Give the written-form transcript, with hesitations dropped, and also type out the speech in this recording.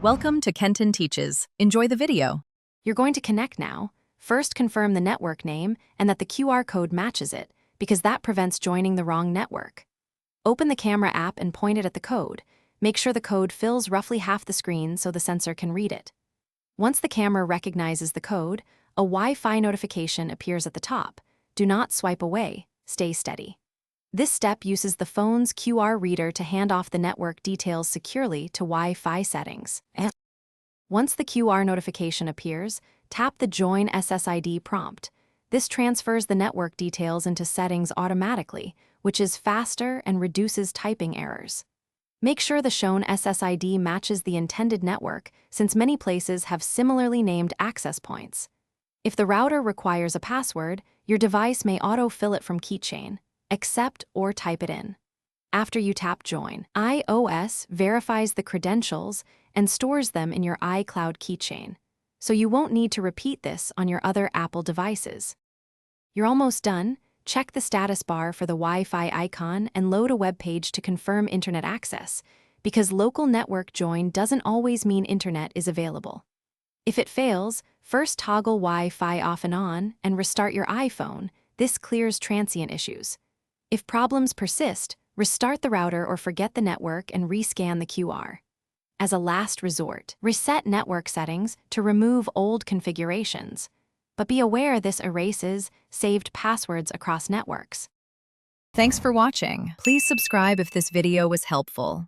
Welcome to Kenton Teaches. Enjoy the video. You're going to connect now. First, confirm the network name and that the QR code matches it, because that prevents joining the wrong network. Open the camera app and point it at the code. Make sure the code fills roughly half the screen so the sensor can read it. Once the camera recognizes the code, a Wi-Fi notification appears at the top. Do not swipe away. Stay steady. This step uses the phone's QR reader to hand off the network details securely to Wi-Fi settings. Once the QR notification appears, tap the Join SSID prompt. This transfers the network details into settings automatically, which is faster and reduces typing errors. Make sure the shown SSID matches the intended network, since many places have similarly named access points. If the router requires a password, your device may auto-fill it from keychain. Accept or type it in. After you tap Join, iOS verifies the credentials and stores them in your iCloud keychain, so you won't need to repeat this on your other Apple devices. You're almost done. Check the status bar for the Wi-Fi icon and load a web page to confirm internet access, because local network join doesn't always mean internet is available. If it fails, first toggle Wi-Fi off and restart your iPhone. This clears transient issues. If problems persist, restart the router or forget the network and rescan the QR. As a last resort, reset network settings to remove old configurations. But be aware this erases saved passwords across networks. Thanks for watching. Please subscribe if this video was helpful.